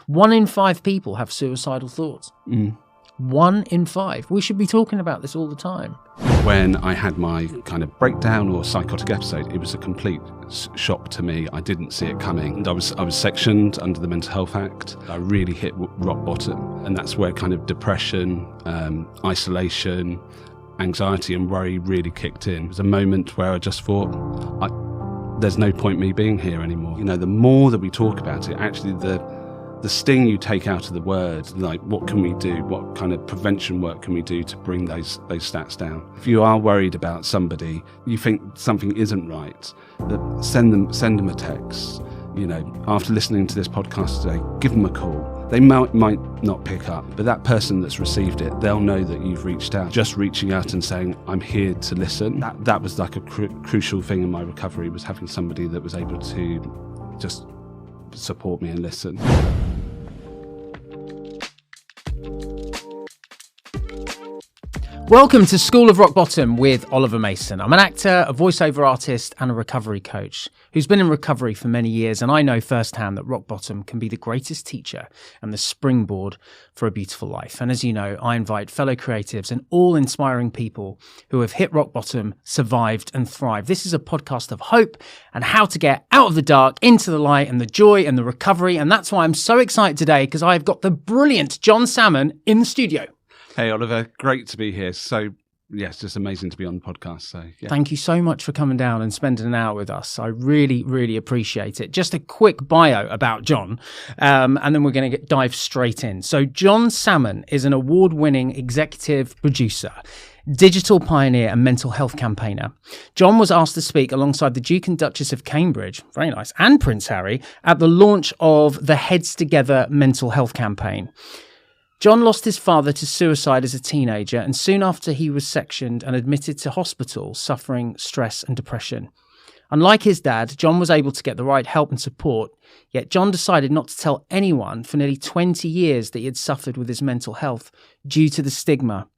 1 in 5 people have suicidal thoughts. 1 in 5. We should be talking about this all the time. When I had my kind of breakdown or psychotic episode, it was a complete shock to me. I didn't see it coming. And I was sectioned under the Mental Health Act. I really hit rock bottom. And that's where kind of depression, isolation, anxiety and worry really kicked in. It was a moment where I just thought, there's no point me being here anymore. You know, the more that we talk about it, actually the sting you take out of the word, like what can we do? What kind of prevention work can we do to bring those stats down? If you are worried about somebody, you think something isn't right, send them a text. You know, after listening to this podcast today, give them a call. They might not pick up, but that person that's received it, they'll know that you've reached out. Just reaching out and saying, I'm here to listen. That was like a crucial thing in my recovery, was having somebody that was able to just support me and listen. Welcome to School of Rock Bottom with Oliver Mason. I'm an actor, a voiceover artist and a recovery coach who's been in recovery for many years, and I know firsthand that rock bottom can be the greatest teacher and the springboard for a beautiful life. And as you know, I invite fellow creatives and all inspiring people who have hit rock bottom, survived and thrived. This is a podcast of hope and how to get out of the dark into the light and the joy and the recovery. And that's why I'm so excited today, because I've got the brilliant Jon Salmon in the studio. Hey, Oliver, great to be here. So, yes, just amazing to be on the podcast. So, yeah. Thank you so much for coming down and spending an hour with us. I really, really appreciate it. Just a quick bio about Jon, and then we're going to dive straight in. So, Jon Salmon is an award-winning executive producer, digital pioneer and mental health campaigner. Jon was asked to speak alongside the Duke and Duchess of Cambridge, very nice, and Prince Harry at the launch of the Heads Together mental health campaign. Jon lost his father to suicide as a teenager, and soon after he was sectioned and admitted to hospital, suffering stress and depression. Unlike his dad, Jon was able to get the right help and support, yet Jon decided not to tell anyone for nearly 20 years that he had suffered with his mental health due to the stigma.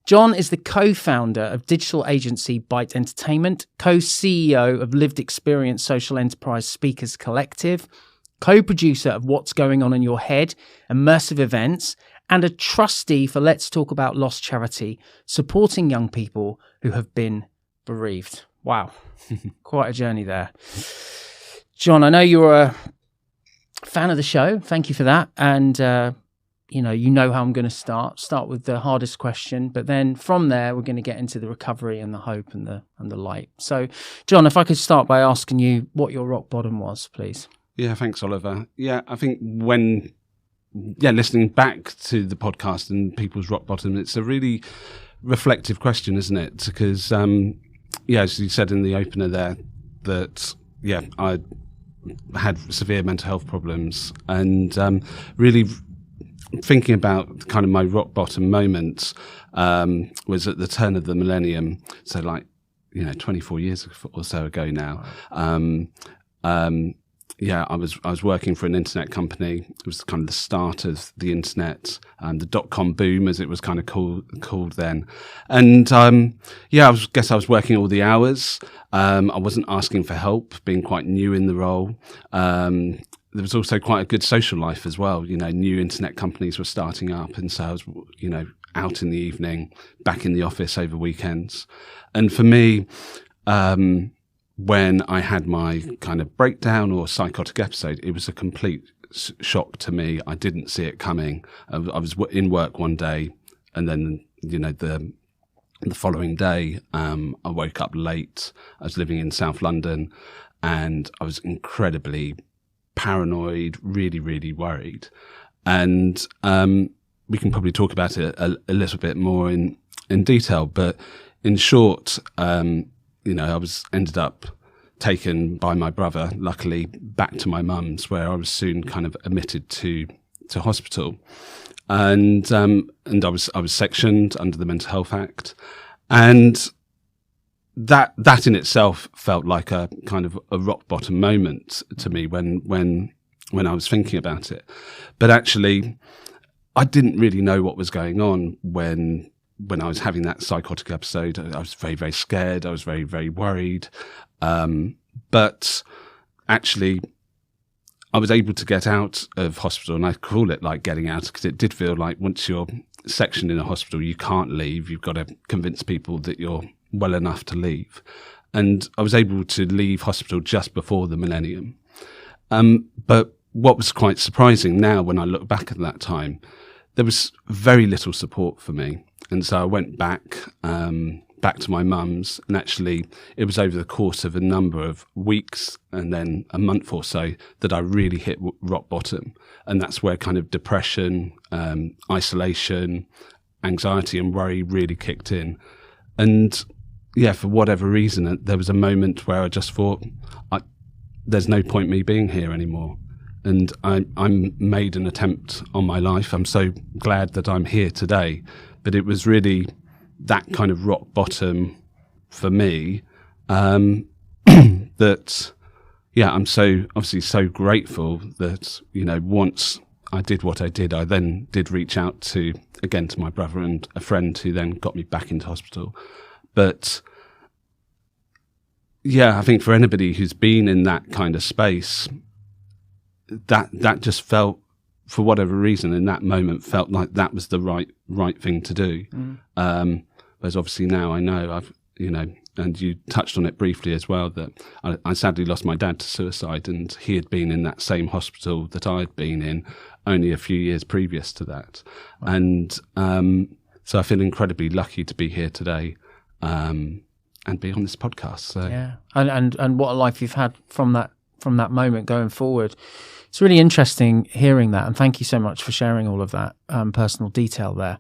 Jon is the co-founder of digital agency Byte Entertainment, co-CEO of Lived Experience social enterprise Speakers Collective, co-producer of What's Going On in Your Head, immersive events, and a trustee for Let's Talk About Lost charity, supporting young people who have been bereaved. Wow, quite a journey there. Jon, I know you're a fan of the show. Thank you for that. And, you know how I'm going to start with the hardest question, but then from there, we're going to get into the recovery and the hope and the light. So, Jon, if I could start by asking you what your rock bottom was, please. Yeah, thanks, Oliver. Yeah, I think listening back to the podcast and people's rock bottom, it's a really reflective question, isn't it? Because, as you said in the opener there, that, I had severe mental health problems, and really thinking about kind of my rock bottom moments was at the turn of the millennium, so 24 years or so ago now. I was working for an internet company. It was kind of the start of the internet, the dot-com boom, as it was kind of called then. And I was working all the hours. I wasn't asking for help, being quite new in the role. There was also quite a good social life as well. You know, new internet companies were starting up, and so I was, out in the evening, back in the office over weekends. And for me, when I had my kind of breakdown or psychotic episode, it was a complete shock to me. I didn't see it coming. I was in work one day, and then, the following day, I woke up late. I was living in South London, and I was incredibly paranoid, really, really worried. And we can probably talk about it a little bit more in detail, but in short, I was ended up taken by my brother, luckily, back to my mum's, where I was soon kind of admitted to hospital, and I was sectioned under the Mental Health Act, and that in itself felt like a kind of a rock bottom moment to me when I was thinking about it. But actually, I didn't really know what was going on when I was having that psychotic episode. I was very, very scared. I was very, very worried. But actually, I was able to get out of hospital, and I call it like getting out because it did feel like once you're sectioned in a hospital, you can't leave. You've got to convince people that you're well enough to leave. And I was able to leave hospital just before the millennium. But what was quite surprising now when I look back at that time, there was very little support for me. And so I went back to my mum's, and actually it was over the course of a number of weeks and then a month or so that I really hit rock bottom. And that's where kind of depression, isolation, anxiety and worry really kicked in. And yeah, for whatever reason, there was a moment where I just thought, there's no point me being here anymore. And I made an attempt on my life. I'm so glad that I'm here today. But it was really that kind of rock bottom for me that, yeah, I'm obviously so grateful that, once I did what I did, I then did reach out to my brother and a friend who then got me back into hospital. But yeah, I think for anybody who's been in that kind of space, that just felt, for whatever reason, in that moment, felt like that was the right thing to do. Whereas obviously now I know and you touched on it briefly as well, that I sadly lost my dad to suicide, and he had been in that same hospital that I had been in only a few years previous to that. Wow. And so I feel incredibly lucky to be here today and be on this podcast. So yeah, and what a life you've had from that moment going forward. It's really interesting hearing that, and thank you so much for sharing all of that personal detail there.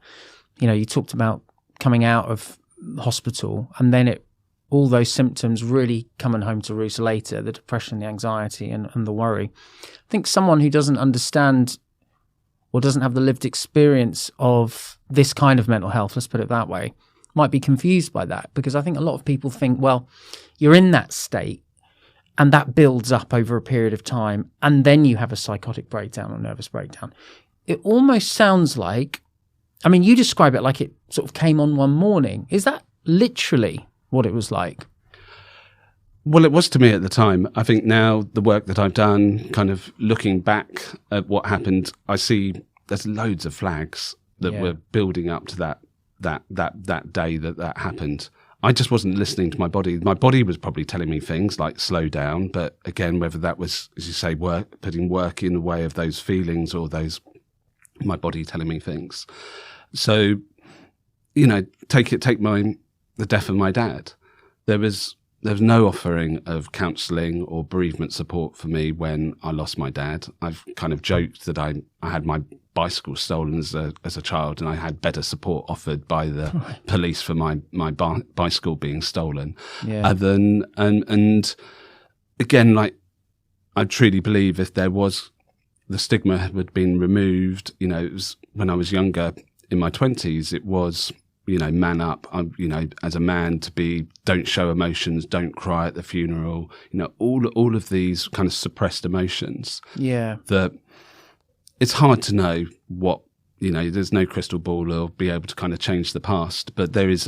You talked about coming out of hospital and then all those symptoms really coming home to roost later, the depression, the anxiety and the worry. I think someone who doesn't understand or doesn't have the lived experience of this kind of mental health, let's put it that way, might be confused by that, because I think a lot of people think, well, you're in that state and that builds up over a period of time and then you have a psychotic breakdown or nervous breakdown. It almost sounds like, you describe it like it sort of came on one morning. Is that literally what it was like? Well, it was to me at the time. I think now the work that I've done, kind of looking back at what happened, I see there's loads of flags that were building up to that day that happened. I just wasn't listening to my body. My body was probably telling me things like slow down, but again, whether that was, as you say, putting work in the way of those feelings or my body telling me things. So, take the death of my dad. There was no offering of counselling or bereavement support for me when I lost my dad. I've kind of joked that I had my bicycle stolen as a child, and I had better support offered by the police for my bicycle being stolen. Yeah. And again, I truly believe if there was, the stigma had been removed. It was when I was younger, in my 20s, it was, man up, as a man don't show emotions, don't cry at the funeral, all of these kind of suppressed emotions. Yeah. That it's hard to know what, there's no crystal ball or be able to kind of change the past, but there is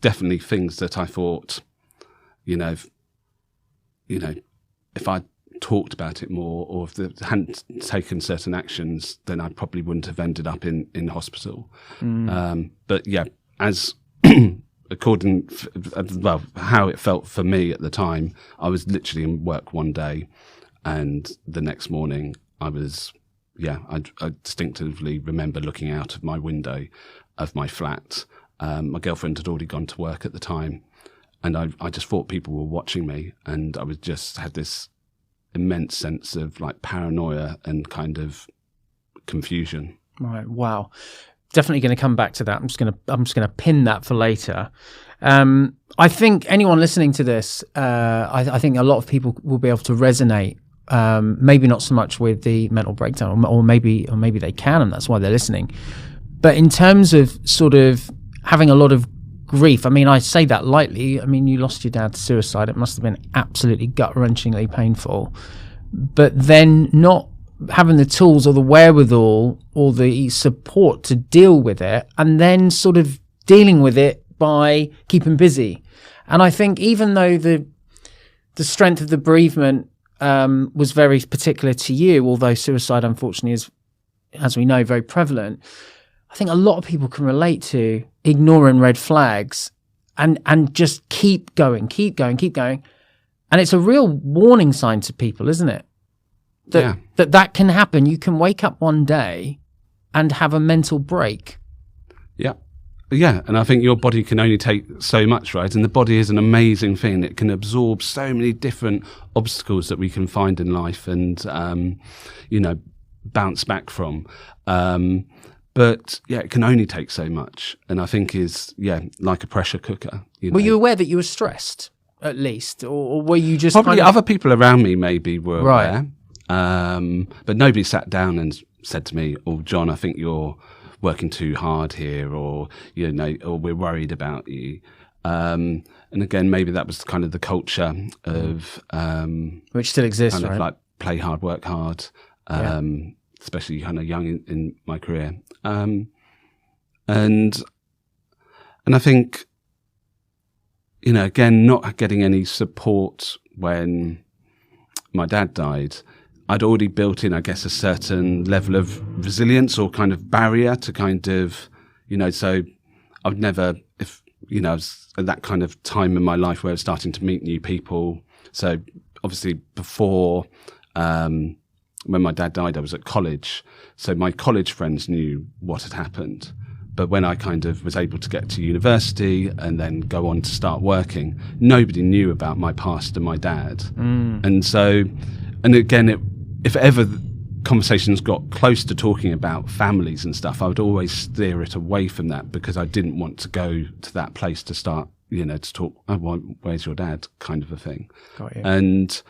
definitely things that I thought, if I talked about it more, or if they hadn't taken certain actions, then I probably wouldn't have ended up in hospital. But yeah, as how it felt for me at the time, I was literally in work one day, and the next morning I distinctively remember looking out of my window of my flat. My girlfriend had already gone to work at the time, and I just thought people were watching me, and I had this immense sense of paranoia and kind of confusion. Right. Wow. Definitely going to come back to that. I'm just going to pin that for later. I think anyone listening to this, I think a lot of people will be able to resonate. Maybe not so much with the mental breakdown, or maybe they can, and that's why they're listening. But in terms of sort of having a lot of grief, I say that lightly. You lost your dad to suicide. It must have been absolutely gut-wrenchingly painful. But then not having the tools or the wherewithal or the support to deal with it, and then sort of dealing with it by keeping busy. And I think even though the strength of the bereavement was very particular to you, although suicide, unfortunately, is, as we know, very prevalent. I think a lot of people can relate to ignoring red flags and just keep going. And it's a real warning sign to people, isn't it? That can happen. You can wake up one day and have a mental break. Yeah, and I think your body can only take so much, right? And the body is an amazing thing. It can absorb so many different obstacles that we can find in life and, bounce back from. But yeah, it can only take so much. And I think like a pressure cooker. Were you aware that you were stressed, at least? Or were you just Probably other people around me maybe were aware. But nobody sat down and said to me, "Oh, John, I think you're working too hard here," or, or we're worried about you. And again, maybe that was kind of the culture of... which still exists, kind right? of like play hard, work hard. Especially kind of young in my career. And I think, again, not getting any support when my dad died, I'd already built in, I guess, a certain level of resilience or kind of barrier to kind of, so I've never, I was at that kind of time in my life where I was starting to meet new people. So obviously before, when my dad died, I was at college. So my college friends knew what had happened. But when I kind of was able to get to university and then go on to start working, nobody knew about my past and my dad. And so, and again, if ever conversations got close to talking about families and stuff, I would always steer it away from that because I didn't want to go to that place to start, to talk, "Oh, well, where's your dad?" kind of a thing. Got you. And,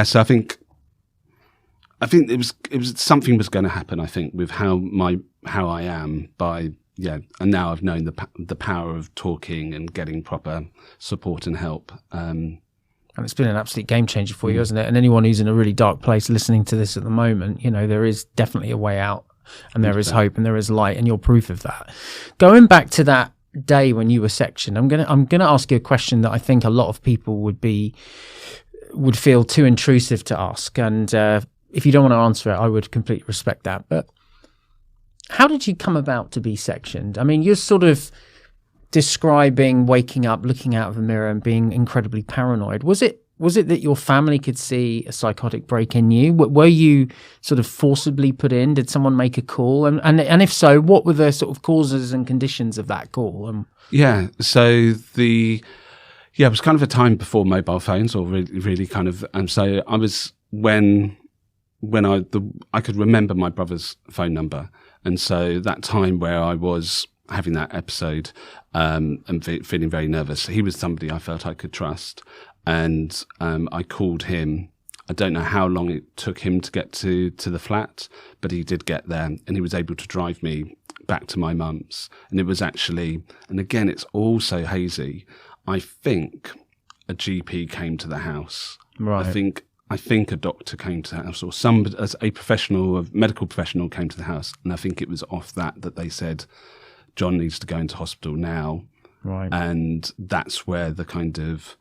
so I think it was something was going to happen. I think with how I am and now I've known the power of talking and getting proper support and help. And it's been an absolute game changer for you, hasn't it? And anyone who's in a really dark place listening to this at the moment, there is definitely a way out, and there is hope, and there is light, and you're proof of that. Going back to that day when you were sectioned, I'm gonna ask you a question that I think a lot of people would feel too intrusive to ask, and if you don't want to answer it, I would completely respect that. But how did you come about to be sectioned? I mean, you're sort of describing waking up, looking out of a mirror and being incredibly paranoid. Was it that your family could see a psychotic break in you? Were you sort of forcibly put in? Did someone make a call? And if so, what were the sort of causes and conditions of that call? So it was kind of a time before mobile phones, or really kind of, and so I was when I could remember my brother's phone number, and so that time where I was having that episode and feeling very nervous, he was somebody I felt I could trust, and I called him. I don't know how long it took him to get to the flat, but he did get there, and he was able to drive me back to my mum's. And it was actually, and again, it's all so hazy, I think a GP came to the house. Right. I think a doctor came to the house, or a medical professional came to the house, and I think it was off that they said, "John needs to go into hospital now." Right. And that's where the kind of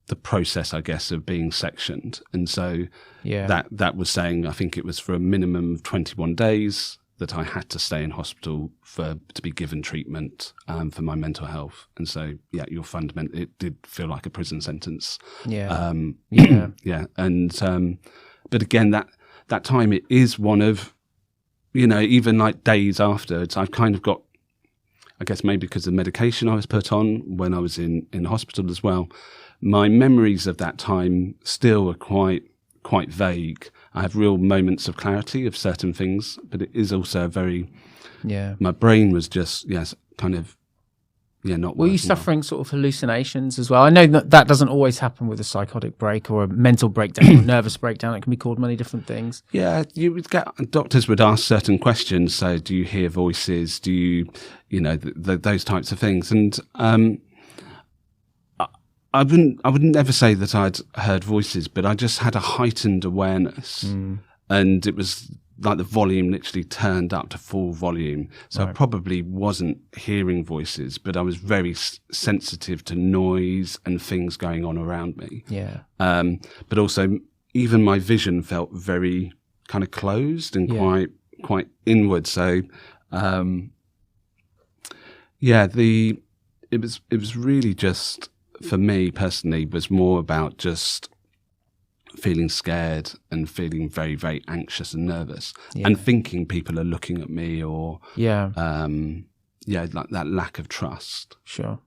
the process, I guess, of being sectioned. And so that was saying, I think it was for a minimum of 21 days that I had to stay in hospital to be given treatment for my mental health. And so, it did feel like a prison sentence. Yeah. And, but again, that time, it is one of, even like days afterwards, I've kind of got, I guess maybe because of the medication I was put on when I was in hospital as well, my memories of that time still are quite vague. I have real moments of clarity of certain things, but it is also my brain was just, not. Were you suffering sort of hallucinations as well? I know that doesn't always happen with a psychotic break or a mental breakdown or a nervous breakdown. It can be called many different things. Yeah, doctors would ask certain questions. So, do you hear voices? Do you, those types of things? And I would never say that I'd heard voices, but I just had a heightened awareness, and it was like the volume literally turned up to full volume. So I probably wasn't hearing voices, but I was very sensitive to noise and things going on around me. Yeah. But also even my vision felt very kind of closed and quite inward. So, it was really just, for me personally, was more about just feeling scared and feeling very, very anxious and nervous and thinking people are looking at me or, like that lack of trust. Sure.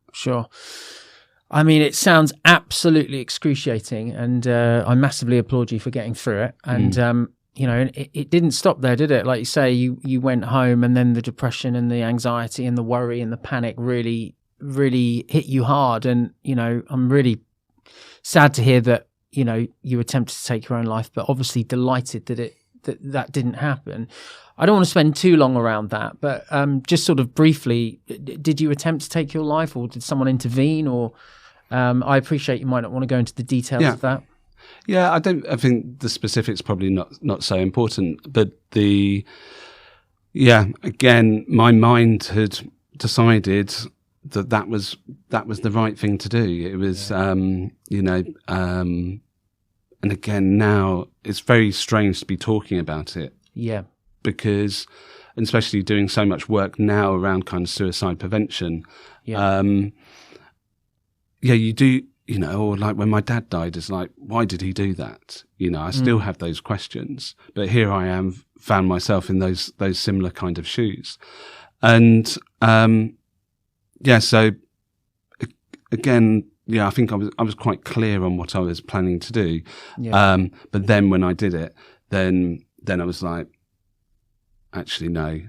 I mean, it sounds absolutely excruciating, and I massively applaud you for getting through it. And, it didn't stop there, did it? Like you say, you went home, and then the depression and the anxiety and the worry and the panic really, really hit you hard. And, I'm really sad to hear that, you attempted to take your own life, but obviously delighted that didn't happen. I don't want to spend too long around that, but just sort of briefly, did you attempt to take your life, or did someone intervene? Or I appreciate you might not want to go into the details of that. Yeah, I think the specifics probably not so important, but again, my mind had decided that was the right thing to do. It was, and again, now it's very strange to be talking about it. Yeah. Because, and especially doing so much work now around kind of suicide prevention. Yeah. You do, or like when my dad died, it's like, why did he do that? I still have those questions, but here I am, found myself in those similar kind of shoes. And, so again, I think I was quite clear on what I was planning to do. Yeah. But then when I did it, then I was like, actually, no,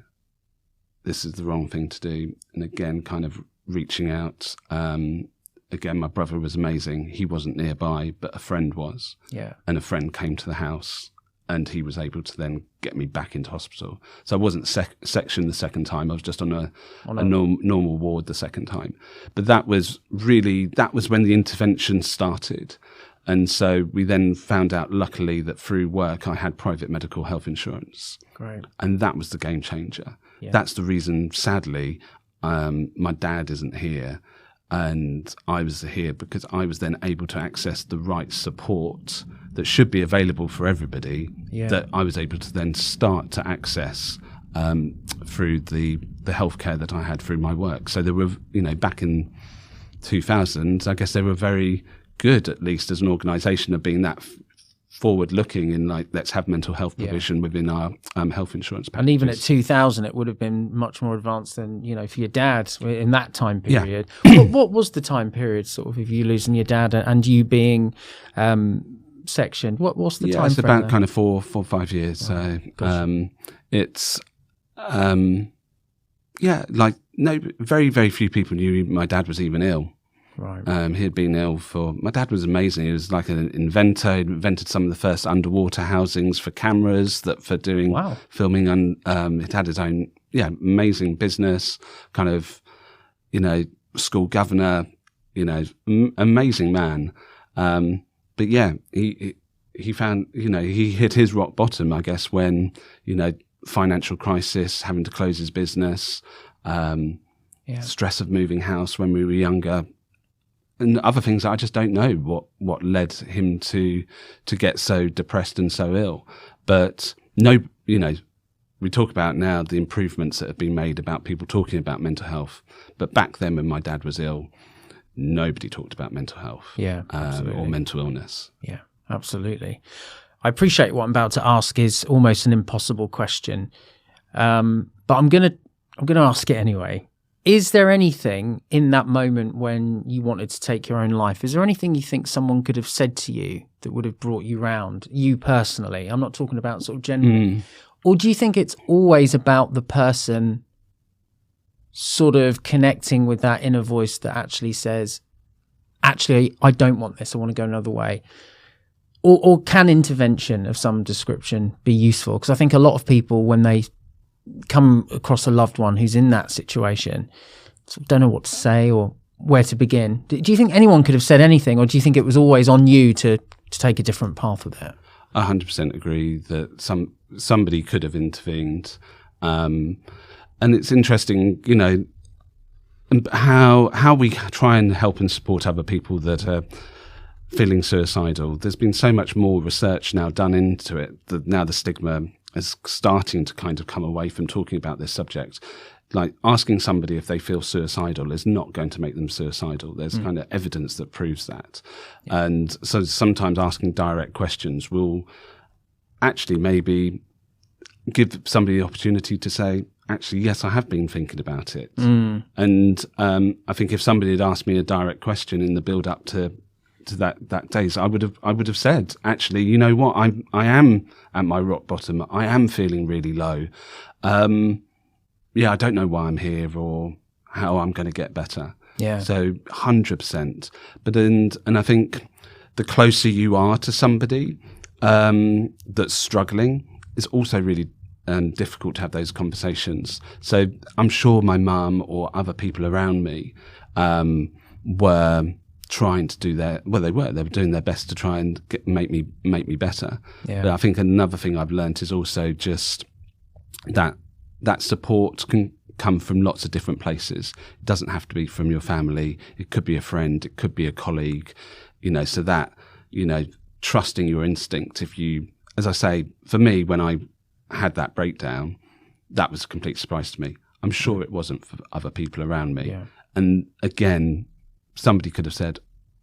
this is the wrong thing to do. And again, kind of reaching out. Again, my brother was amazing. He wasn't nearby, but a friend was. Yeah. And a friend came to the house, and he was able to then get me back into hospital. So I wasn't sectioned the second time. I was just on a normal ward the second time. But that was when the intervention started. And so we then found out, luckily, that through work I had private medical health insurance. Great. And that was the game changer. Yeah. That's the reason, sadly, my dad isn't here. And I was here because I was then able to access the right support that should be available for everybody, that I was able to then start to access through the healthcare that I had through my work. So there were, back in 2000, I guess they were very good, at least as an organisation, of being that forward-looking in, like, let's have mental health provision within our health insurance packages. And even at 2000, it would have been much more advanced than, for your dad in that time period. Yeah. What was the time period, sort of, of you losing your dad and you being sectioned? What's the time frame? It's about there? kind of 4 or 5 years. Wow. So it's, like, no, very, very few people knew my dad was even ill. Right. He had been ill my dad was amazing. He was like an inventor. He invented some of the first underwater housings for cameras for doing filming. And he'd had his own, amazing business, kind of, school governor, amazing man. But he found, he hit his rock bottom, I guess, when, financial crisis, having to close his business, stress of moving house when we were younger, and other things that I just don't know what led him to get so depressed and so ill. But no, we talk about now the improvements that have been made about people talking about mental health. But back then, when my dad was ill, nobody talked about mental health or mental illness. Yeah, absolutely. I appreciate what I'm about to ask is almost an impossible question, but I'm gonna ask it anyway. Is there anything in that moment when you wanted to take your own life? Is there anything you think someone could have said to you that would have brought you round, you personally? I'm not talking about sort of generally. Or do you think it's always about the person sort of connecting with that inner voice that actually says, actually, I don't want this, I want to go another way? Or can intervention of some description be useful? Because I think a lot of people, when they come across a loved one who's in that situation, sort of don't know what to say or where to begin. Do you think anyone could have said anything, or do you think it was always on you to take a different path with it? 100% agree that somebody could have intervened. And it's interesting, you know, how we try and help and support other people that are feeling suicidal. There's been so much more research now done into it that now the stigma is starting to kind of come away from talking about this subject. Like asking somebody if they feel suicidal is not going to make them suicidal. There's kind of evidence that proves that. Yeah. And so sometimes asking direct questions will actually maybe give somebody the opportunity to say, actually, yes, I have been thinking about it. And I think if somebody had asked me a direct question in the build up to that days, I would have said, actually, you know what, I am at my rock bottom. I am feeling really low. I don't know why I'm here or how I'm going to get better. Yeah. So 100%. But and I think the closer you are to somebody that's struggling, it's also really difficult to have those conversations. So I'm sure my mum or other people around me were trying to do they were doing their best to try and make me better. Yeah. But I think another thing I've learned is also just that support can come from lots of different places. It doesn't have to be from your family. It could be a friend. It could be a colleague. You know, so that, you know, trusting your instinct. If you, as I say, for me, when I had that breakdown, that was a complete surprise to me. I'm sure it wasn't for other people around me. Yeah. And again, somebody could have said,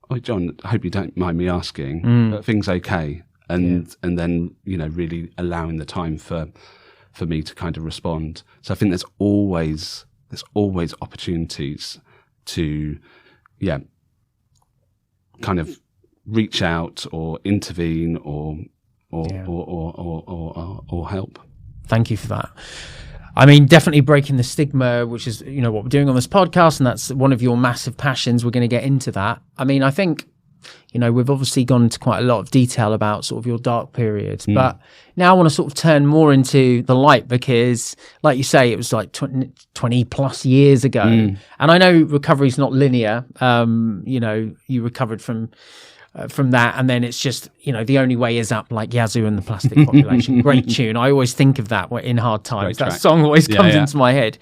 "Oh, John, I hope you don't mind me asking, are things okay?" And then, you know, really allowing the time for me to kind of respond. So I think there's always opportunities to, kind of reach out or intervene or help. Thank you for that. I mean, definitely breaking the stigma, which is, you know, what we're doing on this podcast, and that's one of your massive passions. We're going to get into that. I mean, I think, you know, we've obviously gone into quite a lot of detail about sort of your dark periods, but now I want to sort of turn more into the light because, like you say, it was like 20 plus years ago. And I know recovery is not linear. You know, you recovered from that, and then it's just, you know, the only way is up, like Yazoo and the Plastic Population. Great tune. I always think of that in hard times. That song always comes into my head.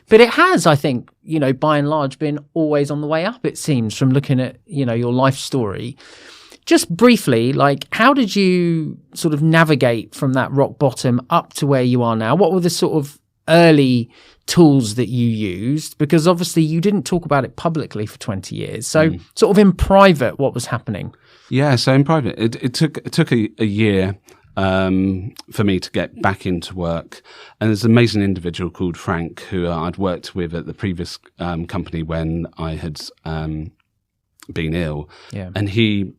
But it has, I think, you know, by and large, been always on the way up, it seems, from looking at, you know, your life story. Just briefly, like, how did you sort of navigate from that rock bottom up to where you are now? What were the sort of early tools that you used? Because obviously you didn't talk about it publicly for 20 years. So sort of in private, what was happening? Yeah, so in private, it took a year for me to get back into work. And there's an amazing individual called Frank who I'd worked with at the previous company when I had been ill. Yeah. And he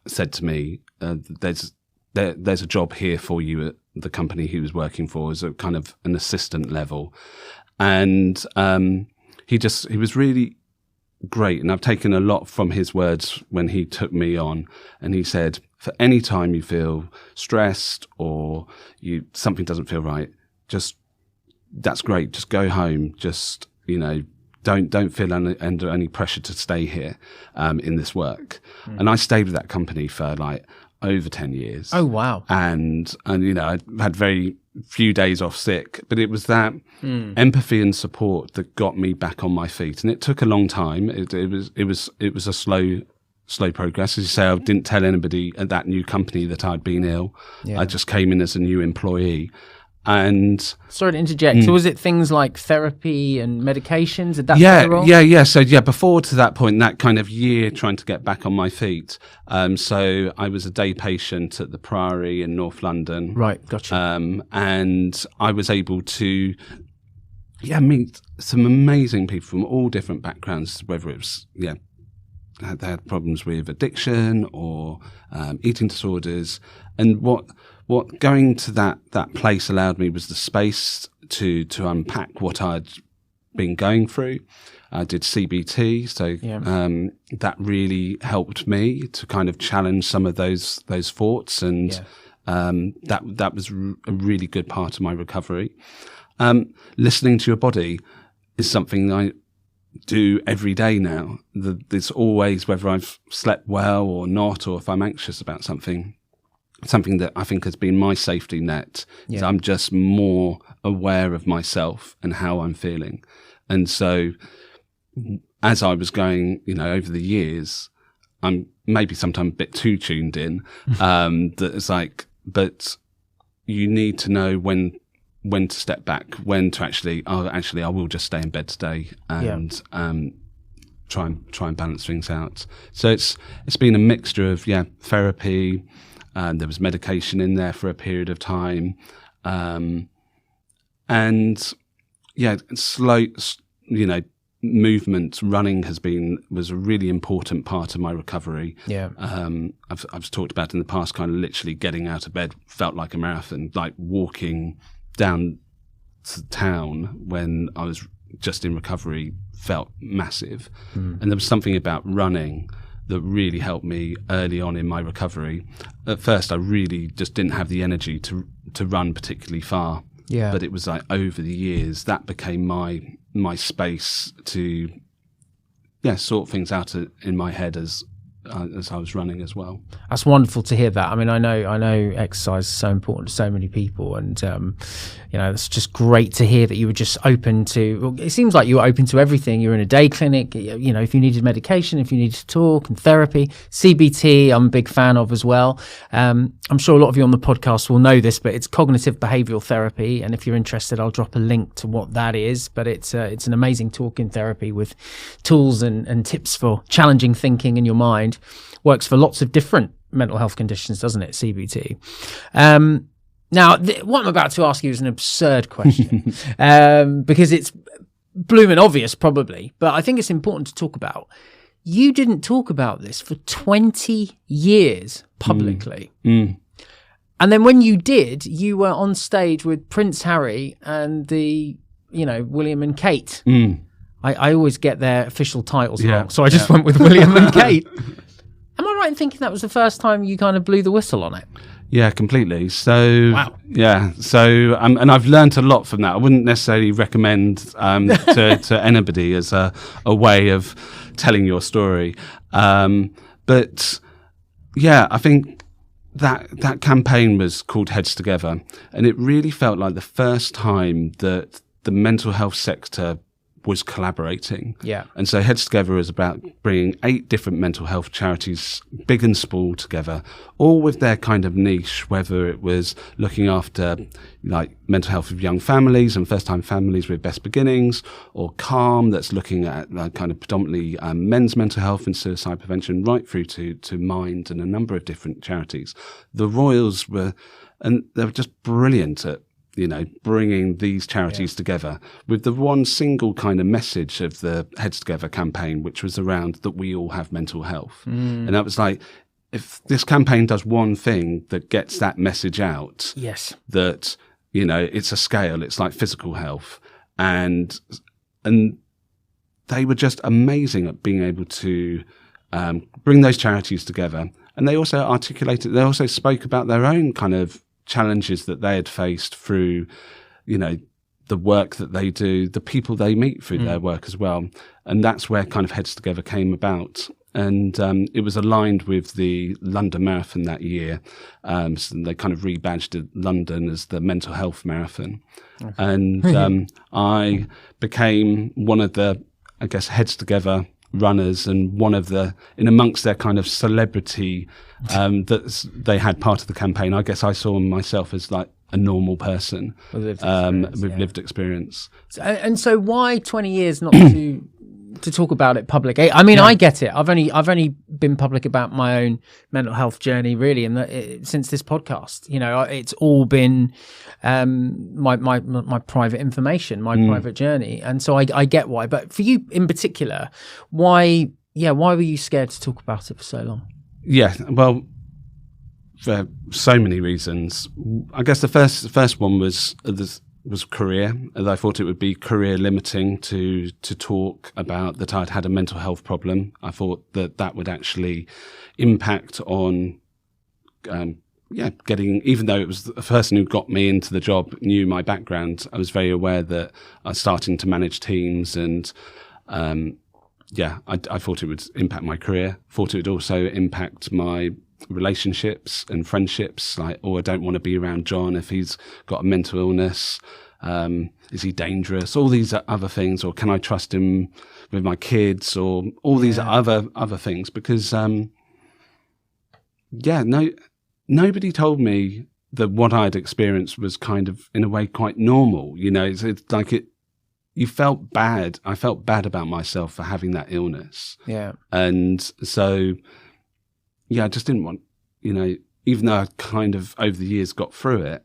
said to me, there's a job here for you at the company he was working for as a kind of an assistant level. And he was really great. And I've taken a lot from his words when he took me on. And he said, for any time you feel stressed or something doesn't feel right, that's great. Just go home. Just, you know, don't feel under any pressure to stay here in this work. And I stayed with that company for like over 10 years. Oh, wow. And you know, I had very few days off sick, but it was that empathy and support that got me back on my feet. And it took a long time. It was a slow progress. As you say, I didn't tell anybody at that new company that I'd been ill. Yeah. I just came in as a new employee. And sorry to interject. So was it things like therapy and medications? Did that play a role? Yeah. So before to that point, that kind of year trying to get back on my feet. So I was a day patient at the Priory in North London. Right, gotcha. And I was able to meet some amazing people from all different backgrounds, whether it was they had problems with addiction or eating disorders. And what going to that place allowed me was the space to unpack what I'd been going through. I did CBT, so that really helped me to kind of challenge some of those thoughts, and that was a really good part of my recovery. Listening to your body is something I do every day now. There's always, whether I've slept well or not, or if I'm anxious about something, something that I think has been my safety net. Yeah. So I'm just more aware of myself and how I'm feeling. And so as I was going, over the years, I'm maybe sometimes a bit too tuned in, that it's like, but you need to know when to step back, when to actually, I will just stay in bed today and try and balance things out. So it's been a mixture of therapy, and there was medication in there for a period of time, and slow, movement, running was a really important part of my recovery. Yeah. I've talked about in the past, kind of literally getting out of bed felt like a marathon, like walking down to town when I was just in recovery felt massive. And there was something about running that really helped me early on in my recovery. At first, I really just didn't have the energy to run particularly far. Yeah. But it was like over the years that became my space to sort things out in my head as I was running as well. That's wonderful to hear that. I mean, I know exercise is so important to so many people, and it's just great to hear that you were just open to. Well, it seems like you were open to everything. You were in a day clinic. If you needed medication, if you needed to talk, and therapy, CBT, I'm a big fan of as well. I'm sure a lot of you on the podcast will know this, but it's cognitive behavioural therapy, and if you're interested, I'll drop a link to what that is. But it's an amazing talking therapy with tools and tips for challenging thinking in your mind. Works for lots of different mental health conditions, doesn't it, CBT? Now, what I'm about to ask you is an absurd question, because it's blooming obvious probably, but I think it's important to talk about. You didn't talk about this for 20 years publicly. And then when you did, you were on stage with Prince Harry and the, William and Kate. I always get their official titles wrong, so I just went with William and Kate. Am I right in thinking that was the first time you kind of blew the whistle on it? Yeah, completely. So, and I've learned a lot from that. I wouldn't necessarily recommend to anybody as a way of telling your story. But I think that campaign was called Heads Together, and it really felt like the first time that the mental health sector was collaborating. Yeah. And so Heads Together is about bringing 8 different mental health charities, big and small, together, all with their kind of niche, whether it was looking after like mental health of young families and first-time families with best beginnings, or Calm, that's looking at kind of predominantly men's mental health and suicide prevention, right through to Mind and a number of different charities. The Royals were just brilliant at bringing these charities together with the one single kind of message of the Heads Together campaign, which was around that we all have mental health. And that was like, if this campaign does one thing that gets that message out, that, it's a scale, it's like physical health. And they were just amazing at being able to bring those charities together. And they also spoke about their own kind of challenges that they had faced through, the work that they do, the people they meet through their work as well. And that's where kind of Heads Together came about. And it was aligned with the London Marathon that year. So they kind of rebadged London as the Mental Health Marathon. Okay. And I became one of the, Heads Together runners, and one of the, in amongst their kind of celebrity that they had part of the campaign. I guess I saw myself as like a normal person with lived experience. And so why 20 years not to talk about it publicly? I mean, I get it. I've only been public about my own mental health journey really, and since this podcast, it's all been my private information, my private journey, and so I get why. But for you in particular, why were you scared to talk about it for so long? Yeah, well, for so many reasons. I guess the first one was career. I thought it would be career limiting to talk about that I'd had a mental health problem. I thought that would actually impact on getting, even though it was the person who got me into the job knew my background, I was very aware that I was starting to manage teams, and I thought it would impact my career. Thought it would also impact my relationships and friendships, like, oh, I don't want to be around Jon if he's got a mental illness. Is he dangerous? All these other things, or can I trust him with my kids, or all these other things? Because nobody told me that what I'd experienced was kind of, in a way, quite normal. You know, it's like you felt bad. I felt bad about myself for having that illness. Yeah. And so, yeah, I just didn't want, you know, even though I kind of over the years got through it,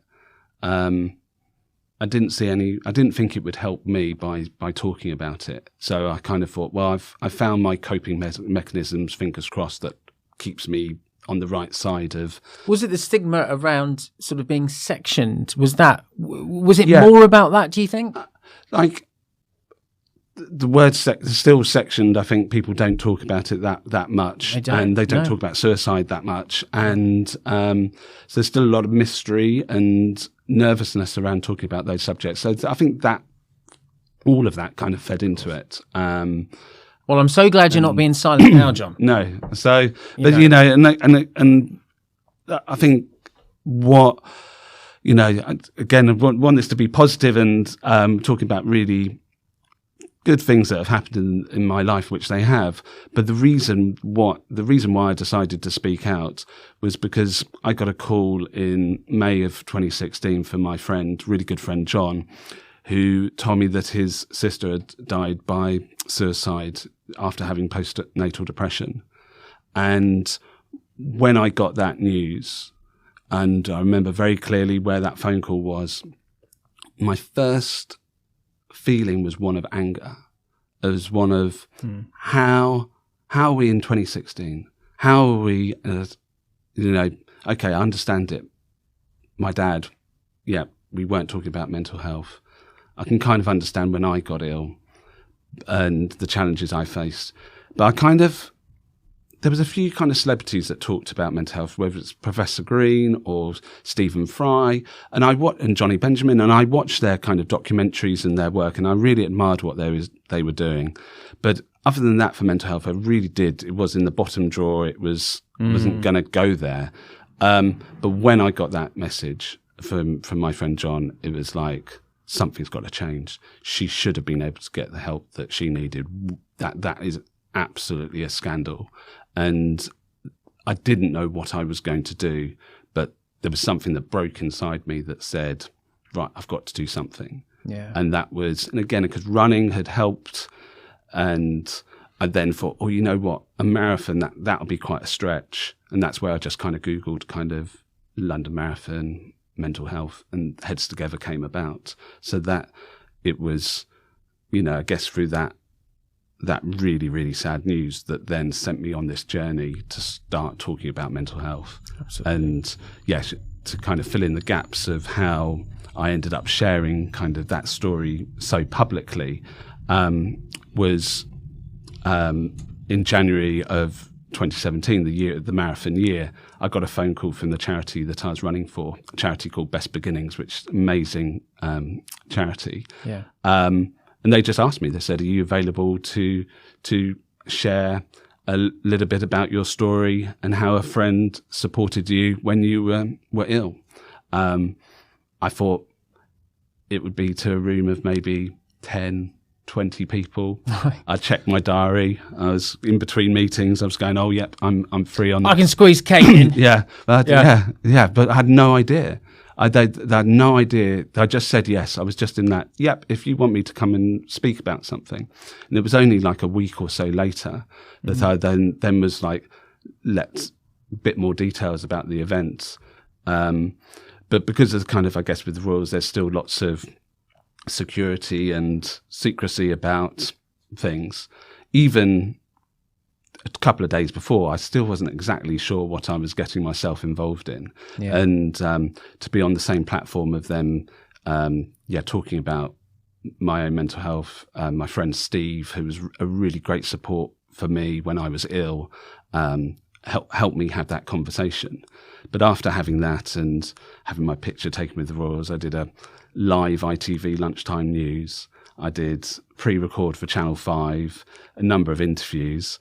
I didn't think it would help me by talking about it. So I kind of thought, well, I found my coping mechanisms, fingers crossed, that keeps me on the right side of. Was it the stigma around sort of being sectioned? Was it more about that, do you think? Like, the word still sectioned. I think people don't talk about it that much, and they don't talk about suicide that much. And so there's still a lot of mystery and nervousness around talking about those subjects. So I think that all of that kind of fed into it. Well, I'm so glad you're not being silent now, Jon. No. So, but you know, and I think what, you know, again, I want this to be positive and talking about really good things that have happened in my life, which they have. But the reason why I decided to speak out was because I got a call in May of 2016 from my friend, really good friend, Jon, who told me that his sister had died by suicide after having postnatal depression. And when I got that news, and I remember very clearly where that phone call was, my first feeling was one of anger. It was one of how are we in 2016? How are we, you know, okay, I understand it. My dad, we weren't talking about mental health. I can kind of understand when I got ill and the challenges I faced. But there was a few kind of celebrities that talked about mental health, whether it's Professor Green or Stephen Fry, and Johnny Benjamin, and I watched their kind of documentaries and their work, and I really admired what they were doing. But other than that, for mental health, I really did. It was in the bottom drawer. It wasn't going to go there. But when I got that message from my friend Jon, it was like, something's got to change. She should have been able to get the help that she needed. That is absolutely a scandal. And I didn't know what I was going to do, but there was something that broke inside me that said, right, I've got to do something. Yeah. And that was, and again, because running had helped, and I then thought, oh, you know what, a marathon, that'll be quite a stretch. And that's where I just kind of Googled kind of London Marathon, mental health, and Heads Together came about. So that it was, you know, I guess through that really, really sad news that then sent me on this journey to start talking about mental health. Absolutely. And yes, to kind of fill in the gaps of how I ended up sharing kind of that story so publicly, was in January of 2017, the marathon year, I got a phone call from the charity that I was running for, a charity called Best Beginnings, which is an amazing charity. Yeah. And they just asked me, they said, are you available to share a little bit about your story and how a friend supported you when you were ill? I thought it would be to a room of maybe 10, 20 people. Right. I checked my diary. I was in between meetings. I was going, oh, yep, I'm free on. I can squeeze Kate in. Yeah, but I had no idea. I had no idea. I just said yes. I was just in that, yep, if you want me to come and speak about something. And it was only like a week or so later that I then was like, let's a bit more details about the event. But because of kind of, I guess with the Royals, there's still lots of security and secrecy about things. Even a couple of days before, I still wasn't exactly sure what I was getting myself involved in. Yeah. And to be on the same platform of them, talking about my own mental health, my friend Steve, who was a really great support for me when I was ill, helped me have that conversation. But after having that and having my picture taken with the Royals, I did a live ITV lunchtime news. I did pre-record for Channel 5, a number of interviews,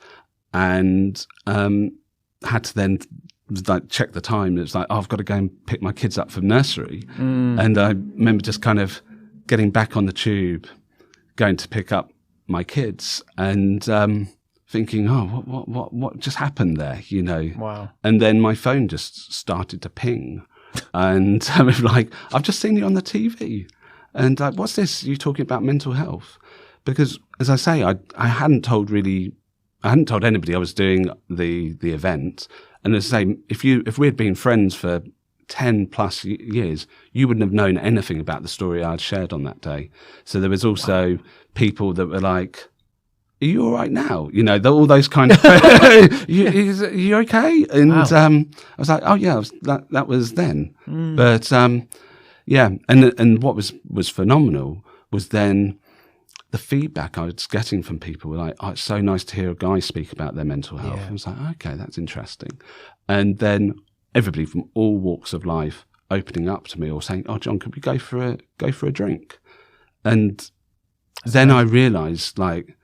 and had to then like check the time. It was like, oh, I've got to go and pick my kids up from nursery. And I remember just kind of getting back on the tube, going to pick up my kids, and thinking, oh, what just happened there, you know? Wow. And then my phone just started to ping, and I was like, I've just seen you on the TV, and like, what's this? You talking about mental health? Because, as I say, I hadn't told anybody I was doing the event. And as I say, if we had been friends for 10 plus years, you wouldn't have known anything about the story I'd shared on that day. So there was also people that were like, are you all right now? You know, all those kind of, are you okay? And wow. I was like, oh yeah, that was then. But yeah, and what was phenomenal was then the feedback I was getting from people were like, oh, it's so nice to hear a guy speak about their mental health. Yeah. I was like, okay, that's interesting. And then everybody from all walks of life opening up to me or saying, oh, Jon, could we go for a drink? And then I realized, like,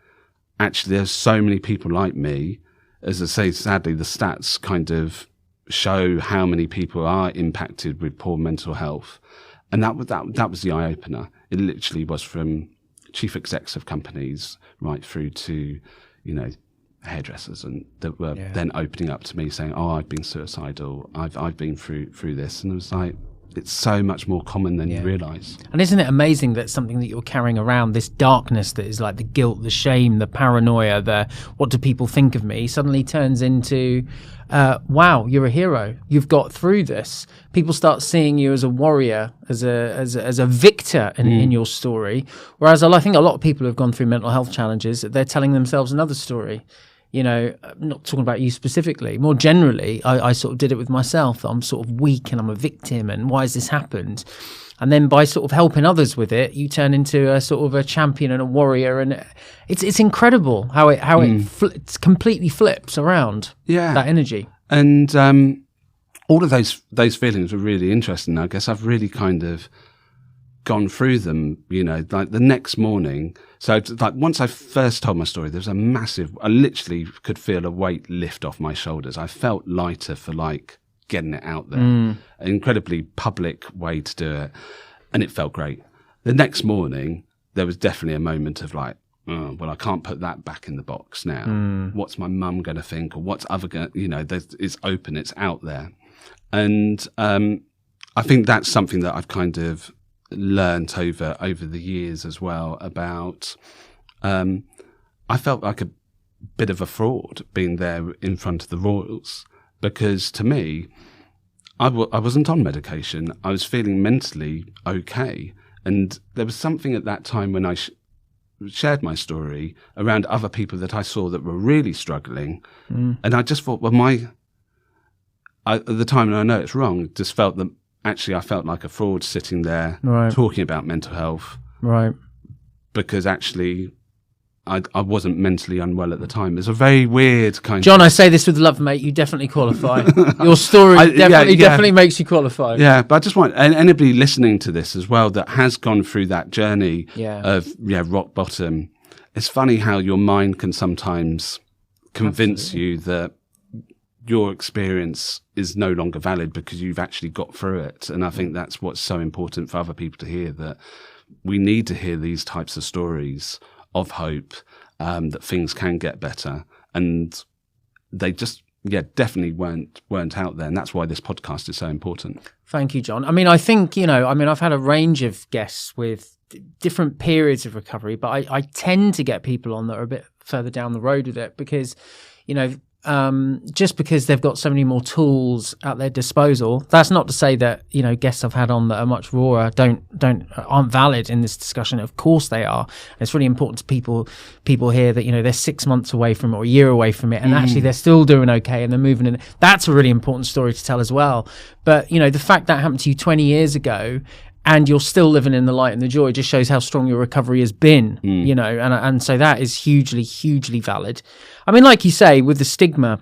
actually there's so many people like me. As I say, sadly, the stats kind of show how many people are impacted with poor mental health. And that was the eye-opener. It literally was from chief execs of companies right through to, you know, hairdressers, and that were then opening up to me saying, oh, I've been suicidal, I've been through this. And it was like, it's so much more common than you realise. And isn't it amazing that something that you're carrying around, this darkness that is like the guilt, the shame, the paranoia, the what do people think of me, suddenly turns into, wow, you're a hero. You've got through this. People start seeing you as a warrior, as a victor in your story. Whereas I think a lot of people who have gone through mental health challenges, they're telling themselves another story. You know, I'm not talking about you specifically. More generally, I sort of did it with myself. I'm sort of weak and I'm a victim, and why has this happened? And then by sort of helping others with it, you turn into a sort of a champion and a warrior, and it's incredible how it completely flips around. Yeah, that energy. And all of those feelings were really interesting. I guess I've really kind of gone through them, you know, like the next morning. So like once I first told my story, there was a massive, I literally could feel a weight lift off my shoulders. I felt lighter for like getting it out there. An incredibly public way to do it. And it felt great. The next morning, there was definitely a moment of like, oh, well, I can't put that back in the box now. What's my mum going to think? Or what's other going to, you know, it's open, it's out there. And I think that's something that I've kind of learnt over the years as well about, I felt like a bit of a fraud being there in front of the royals, because to me, I wasn't on medication. I was feeling mentally okay. And there was something at that time when I shared my story around other people that I saw that were really struggling. And I just thought, well, at the time, and I know it's wrong, just felt that actually I felt like a fraud sitting there talking about mental health. Right. Because actually I wasn't mentally unwell at the time. It's a very weird kind Jon, I say this with love, mate. You definitely qualify. Your story definitely makes you qualify. Yeah, but I just want anybody listening to this as well that has gone through that journey of rock bottom. It's funny how your mind can sometimes convince you that your experience is no longer valid because you've actually got through it. And I think that's what's so important for other people to hear, that we need to hear these types of stories of hope, that things can get better. And they just, definitely weren't out there. And that's why this podcast is so important. Thank you, Jon. I mean, I think, I've had a range of guests with different periods of recovery, but I tend to get people on that are a bit further down the road with it because, just because they've got so many more tools at their disposal. That's not to say that, guests I've had on that are much rawer aren't valid in this discussion. Of course they are. And it's really important to people here that, they're 6 months away from it or a year away from it, and actually they're still doing okay and they're moving in. That's a really important story to tell as well. But, the fact that happened to you 20 years ago and you're still living in the light and the joy just shows how strong your recovery has been, and so that is hugely, hugely valid. I mean, like you say, with the stigma,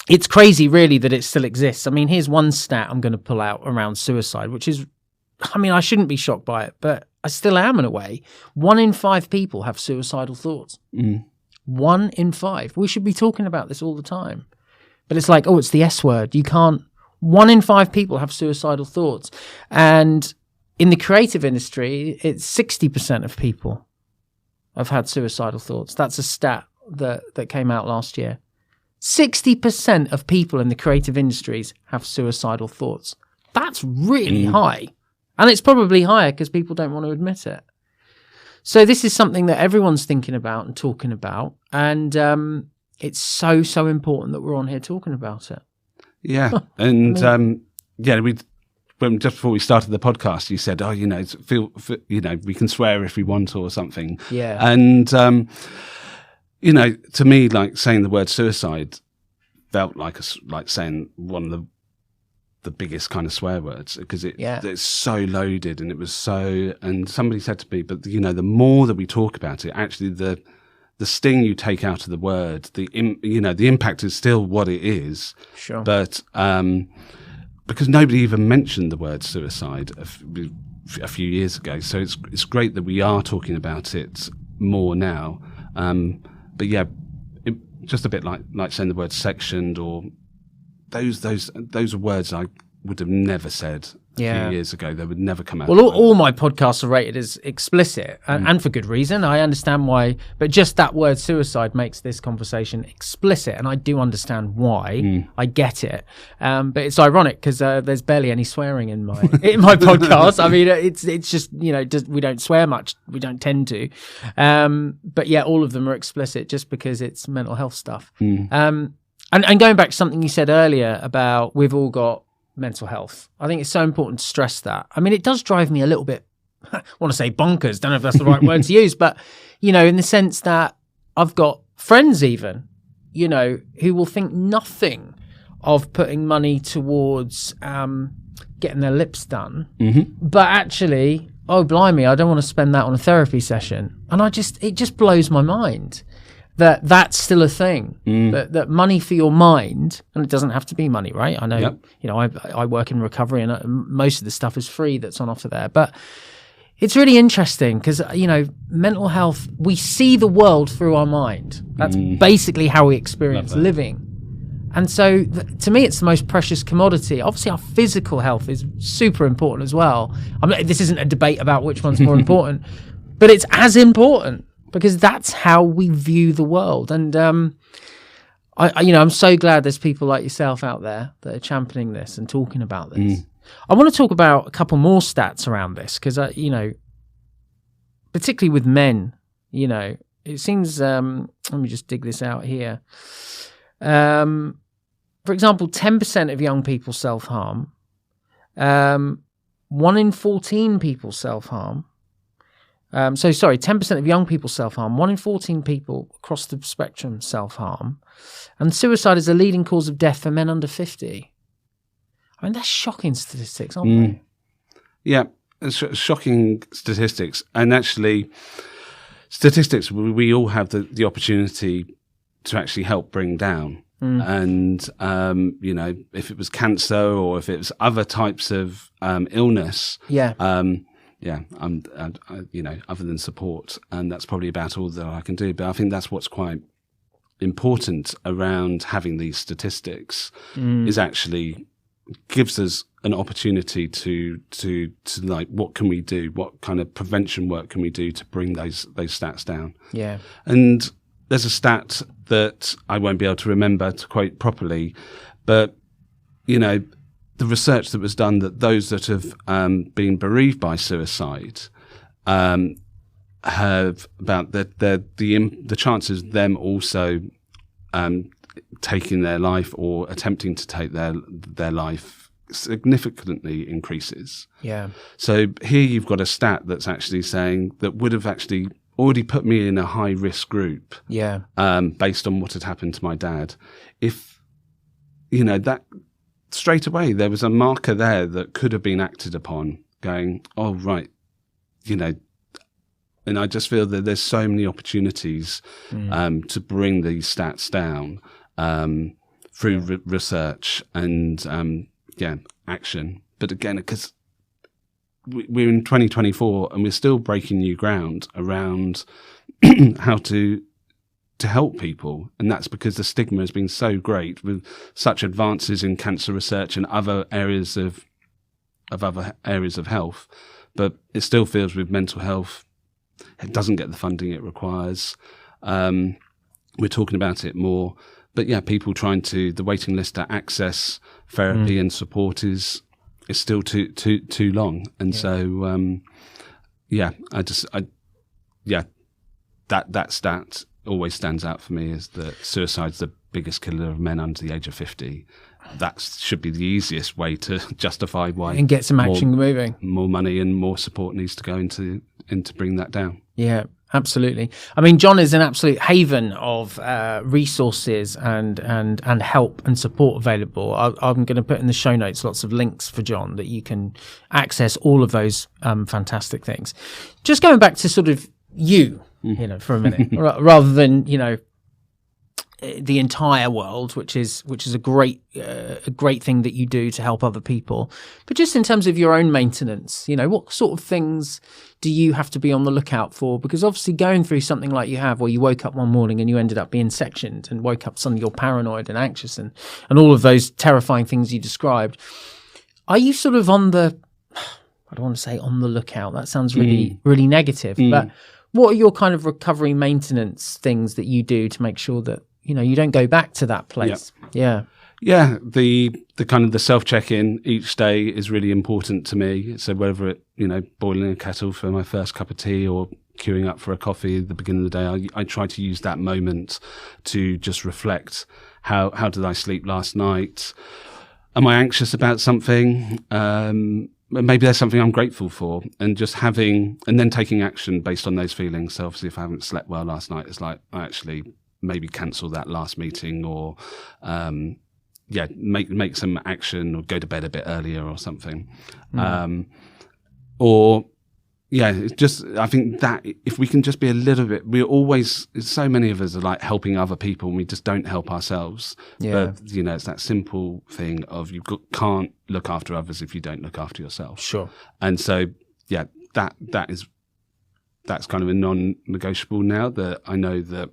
it's crazy really that it still exists. I mean, here's one stat I'm going to pull out around suicide, which is, I shouldn't be shocked by it, but I still am in a way. 1 in 5 people have suicidal thoughts. 1 in 5. We should be talking about this all the time. But it's like, oh, it's the S word. You can't. 1 in 5 people have suicidal thoughts. And in the creative industry, it's 60% of people have had suicidal thoughts. That's a stat that came out last year. 60% of people in the creative industries have suicidal thoughts. That's really high. And it's probably higher because people don't want to admit it. So this is something that everyone's thinking about and talking about. And it's so, so important that we're on here talking about it. Yeah. And when just before we started the podcast, you said, oh, we can swear if we want or something. Yeah. And, to me, like saying the word suicide felt like saying one of the biggest kind of swear words, because it's so loaded, and it was so, and somebody said to me, but the more that we talk about it, actually the sting you take out of the word, the impact is still what it is. Sure. But because nobody even mentioned the word suicide a few years ago, so it's great that we are talking about it more now. But yeah, just a bit like saying the word sectioned, or those are words I would have never said a few years ago. They would never come out. Well, all my podcasts are rated as explicit, and for good reason. I understand why, but just that word suicide makes this conversation explicit, and I do understand why. I get it, but it's ironic because there's barely any swearing in my podcast. I mean, it's just we don't swear much. We don't tend to, but yeah, all of them are explicit just because it's mental health stuff. And going back to something you said earlier about we've all got mental health, I think it's so important to stress that. I mean, it does drive me a little bit, I want to say bonkers, don't know if that's the right word to use, but, in the sense that I've got friends even, who will think nothing of putting money towards getting their lips done, but actually, oh, blimey, I don't want to spend that on a therapy session. And it just blows my mind. That's still a thing. That money for your mind, and it doesn't have to be money, right? I know, I work in recovery, and most of the stuff is free that's on offer there. But it's really interesting because, mental health, we see the world through our mind. That's basically how we experience living. And so to me, it's the most precious commodity. Obviously, our physical health is super important as well. This isn't a debate about which one's more important, but it's as important, because that's how we view the world. And I'm so glad there's people like yourself out there that are championing this and talking about this. I want to talk about a couple more stats around this, because particularly with men, it seems. Let me just dig this out here. For example, 10% of young people self-harm. 1 in 14 people self-harm. 10% of young people self-harm, 1 in 14 people across the spectrum self-harm, and suicide is a leading cause of death for men under 50. I mean, that's shocking statistics, aren't they? Yeah, shocking statistics. And actually, statistics we all have the opportunity to actually help bring down. And, if it was cancer or if it was other types of illness, other than support, and that's probably about all that I can do. But I think that's what's quite important around having these statistics is actually gives us an opportunity to like, what can we do? What kind of prevention work can we do to bring those stats down? Yeah. And there's a stat that I won't be able to remember to quote properly, but the research that was done, that those that have been bereaved by suicide have about the chances of them also taking their life or attempting to take their life significantly increases. Yeah. So here you've got a stat that's actually saying that would have actually already put me in a high risk group. Yeah. Based on what had happened to my dad. If that. Straight away, there was a marker there that could have been acted upon, going, oh, right, and I just feel that there's so many opportunities to bring these stats down through research and, action. But again, because we're in 2024 and we're still breaking new ground around how to to help people, and that's because the stigma has been so great with such advances in cancer research and other areas of health, but it still feels with mental health it doesn't get the funding it requires. We're talking about it more, but yeah, people the waiting list to access therapy and support is still too long, and so that stat always stands out for me, is that suicide's the biggest killer of men under the age of 50. That should be the easiest way to justify why, and get some action moving. More money and more support needs to go into bring that down. Yeah, absolutely. I mean, Jon is an absolute haven of resources and help and support available. I'm going to put in the show notes lots of links for Jon that you can access all of those fantastic things. Just going back to sort of you know, for a minute, rather than, you know, the entire world, which is a great thing that you do to help other people, but just in terms of your own maintenance, you know, what sort of things do you have to be on the lookout for? Because obviously going through something like you have, where you woke up one morning and you ended up being sectioned and woke up suddenly you're paranoid and anxious and all of those terrifying things you described, are you sort of on the, I don't want to say on the lookout, that sounds really negative, but what are your kind of recovery maintenance things that you do to make sure that, you know, you don't go back to that place? Yeah. The kind of the self check-in each day is really important to me. So whether it, you know, boiling a kettle for my first cup of tea or queuing up for a coffee at the beginning of the day, I try to use that moment to just reflect. How did I sleep last night? Am I anxious about something? Maybe there's something I'm grateful for, and just and then taking action based on those feelings. So obviously if I haven't slept well last night, it's like, I actually maybe cancel that last meeting, or make some action, or go to bed a bit earlier or something. It's just, I think that if we can just be a little bit, so many of us are like helping other people and we just don't help ourselves. But, you know, it's that simple thing of can't look after others if you don't look after yourself. Sure. And so, that's kind of a non-negotiable now, that I know that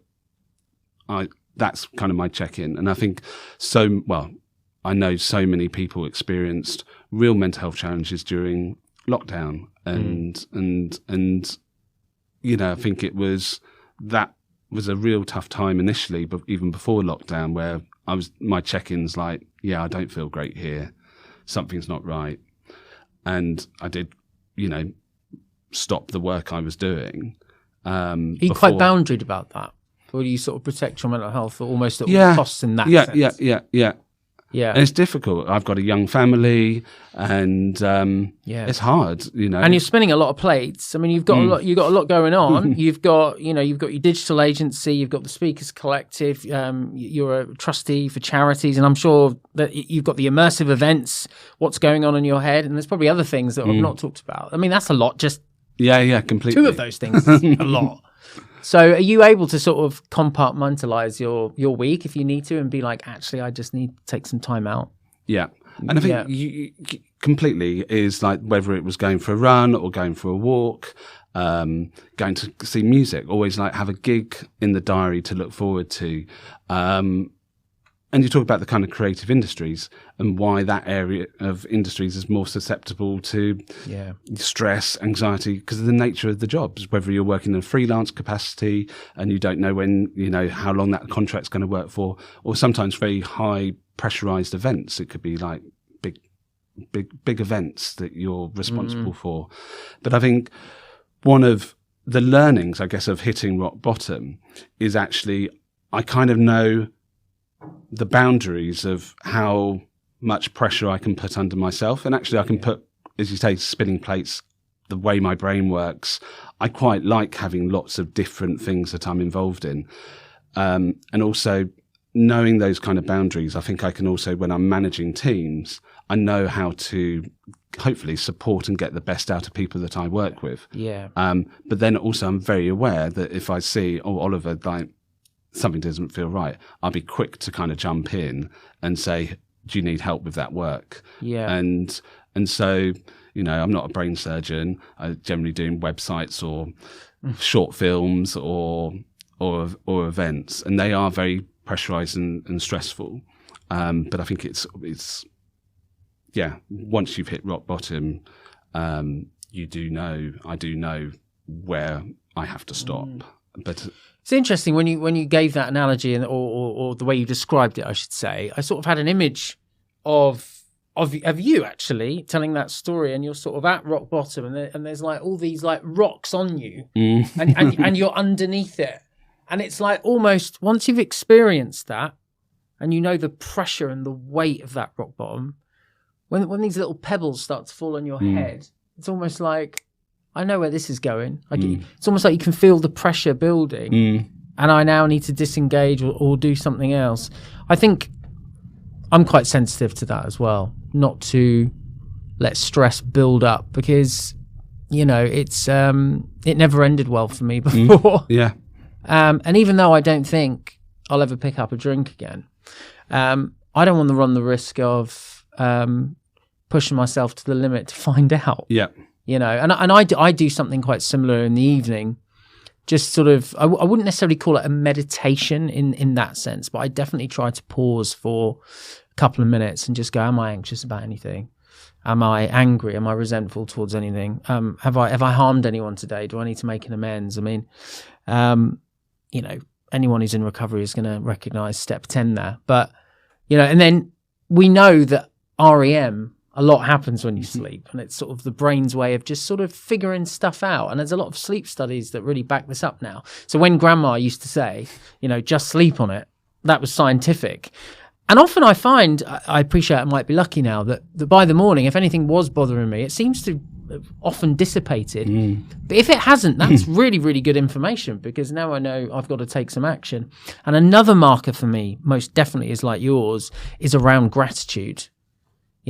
that's kind of my check-in. And I think I know so many people experienced real mental health challenges during lockdown, and you know, I think that was a real tough time initially, but even before lockdown, where my check-ins like, I don't feel great here, something's not right, and I did, you know, stop the work I was doing. Are you quite boundaried about that? Or do you sort of protect your mental health almost at all costs in that sense? Yeah. And it's difficult. I've got a young family, and it's hard, you know. And you're spinning a lot of plates. I mean, you've got a lot going on. You've got your digital agency, you've got the Speakers Collective, you're a trustee for charities, and I'm sure that you've got the immersive events, what's going on in your head, and there's probably other things that I've not talked about. I mean, that's a lot. Just completely. Two of those things is a lot. So are you able to sort of compartmentalize your week if you need to, and be like, actually, I just need to take some time out? Yeah. And I think you completely is like, whether it was going for a run or going for a walk, going to see music, always like have a gig in the diary to look forward to. And you talk about the kind of creative industries and why that area of industries is more susceptible to stress, anxiety, because of the nature of the jobs, whether you're working in a freelance capacity and you don't know how long that contract's going to work for, or sometimes very high pressurized events. It could be like big events that you're responsible for. But I think one of the learnings, I guess, of hitting rock bottom is actually, I kind of know the boundaries of how much pressure I can put under myself. And actually I can put, as you say, spinning plates, the way my brain works. I quite like having lots of different things that I'm involved in. And also knowing those kind of boundaries, I think I can also, when I'm managing teams, I know how to hopefully support and get the best out of people that I work with. Yeah. But then also I'm very aware that if I see, Oliver, like, something doesn't feel right, I'll be quick to kind of jump in and say, do you need help with that work? Yeah. And so, you know, I'm not a brain surgeon. I'm generally doing websites or short films or or events, and they are very pressurized and stressful. But I think it's once you've hit rock bottom, I do know where I have to stop. But it's interesting when you gave that analogy or the way you described it, I should say. I sort of had an image of you actually telling that story, and you're sort of at rock bottom, and there's like all these like rocks on you, and you're underneath it, and it's like almost once you've experienced that, and you know the pressure and the weight of that rock bottom, when these little pebbles start to fall on your head, it's almost like, I know where this is going. Like it's almost like you can feel the pressure building, and I now need to disengage or do something else. I think I'm quite sensitive to that as well, not to let stress build up, because it's it never ended well for me before. And even though I don't think I'll ever pick up a drink again, I don't want to run the risk of pushing myself to the limit to find out. And I do something quite similar in the evening. Just sort of, I wouldn't necessarily call it a meditation in that sense, but I definitely try to pause for a couple of minutes and just go, am I anxious about anything? Am I angry? Am I resentful towards anything? Have I harmed anyone today? Do I need to make an amends? I mean, anyone who's in recovery is going to recognize step 10 there. But, and then we know that REM, a lot happens when you sleep, and it's sort of the brain's way of just sort of figuring stuff out. And there's a lot of sleep studies that really back this up now. So when grandma used to say, just sleep on it, that was scientific. And often I find, I appreciate I might be lucky now, that by the morning, if anything was bothering me, it seems to have often dissipated. But if it hasn't, that's really, really good information, because now I know I've got to take some action. And another marker for me, most definitely is like yours, is around gratitude.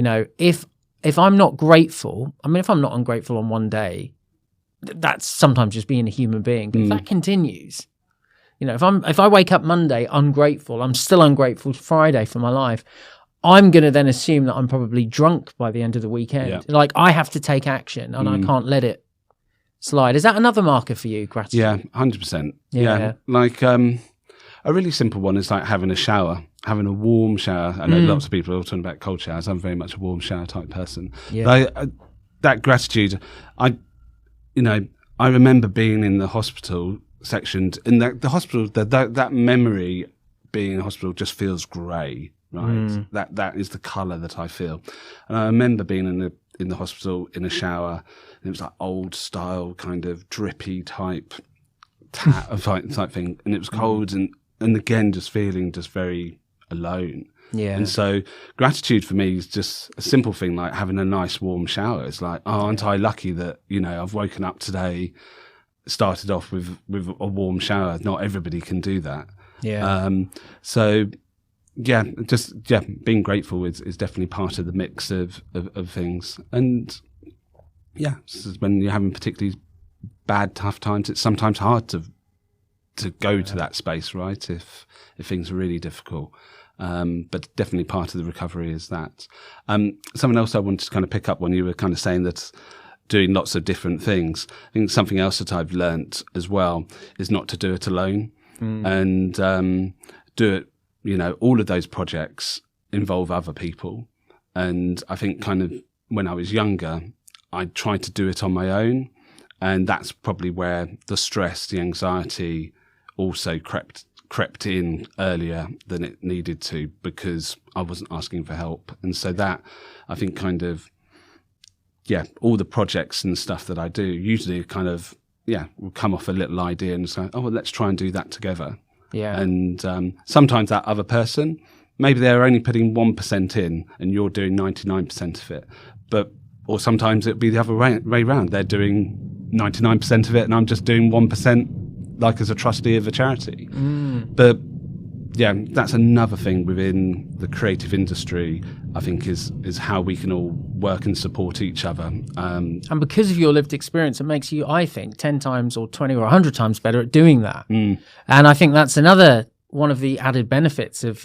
If I'm not grateful, if I'm not ungrateful on one day, that's sometimes just being a human being. But if that continues, if I wake up Monday ungrateful, I'm still ungrateful Friday for my life, I'm going to then assume that I'm probably drunk by the end of the weekend. Like, I have to take action, and I can't let it slide. Is that another marker for you, gratitude? Yeah, 100%. Yeah. Like a really simple one is like having a shower. Having a warm shower. I know lots of people are talking about cold showers. I'm very much a warm shower type person. But that gratitude, I remember being in the hospital section, and the hospital, that memory being in the hospital just feels grey, right? That is the colour that I feel. And I remember being in the hospital in a shower, and it was like old style kind of drippy type type thing, and it was cold, and again just feeling just very alone. And so gratitude for me is just a simple thing like having a nice warm shower. It's like, aren't I lucky that I've woken up today, started off with a warm shower. Not everybody can do that. Being grateful is definitely part of the mix of things. And when you're having particularly bad, tough times, it's sometimes hard to go to that space, right? If things are really difficult. But definitely part of the recovery is that. Something else I wanted to kind of pick up when you were kind of saying that doing lots of different things. I think something else that I've learnt as well is not to do it alone, and do it, all of those projects involve other people. And I think kind of when I was younger, I tried to do it on my own. And that's probably where the stress, the anxiety also crept in earlier than it needed to, because I wasn't asking for help. And so that, I think, kind of, all the projects and stuff that I do usually kind of, will come off a little idea and say, oh, well, let's try and do that together. And sometimes that other person, maybe they're only putting 1% in and you're doing 99% of it. Or sometimes it'd be the other way around. They're doing 99% of it and I'm just doing 1%, like as a trustee of a charity. But that's another thing within the creative industry, I think, is how we can all work and support each other. And because of your lived experience, it makes you, I think, 10 times or 20 or 100 times better at doing that. And I think that's another one of the added benefits of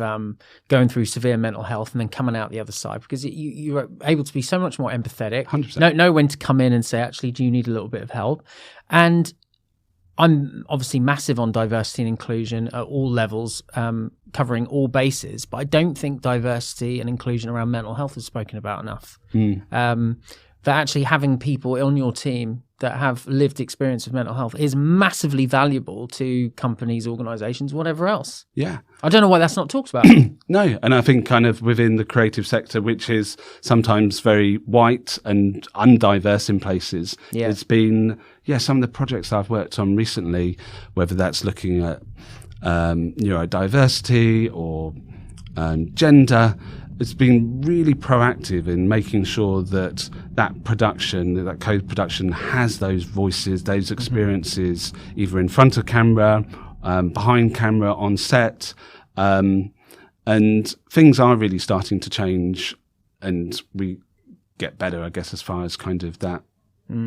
going through severe mental health and then coming out the other side, because you're able to be so much more empathetic, 100%. know when to come in and say, actually, do you need a little bit of help? And I'm obviously massive on diversity and inclusion at all levels, covering all bases, but I don't think diversity and inclusion around mental health is spoken about enough. That actually having people on your team that have lived experience of mental health is massively valuable to companies, organizations, whatever else. Yeah. I don't know why that's not talked about. No, and I think kind of within the creative sector, which is sometimes very white and undiverse in places, it's been, some of the projects I've worked on recently, whether that's looking at neurodiversity or gender, it's been really proactive in making sure that that code production has those voices, those experiences, either in front of camera, behind camera, on set. And things are really starting to change, and we get better, I guess, as far as kind of that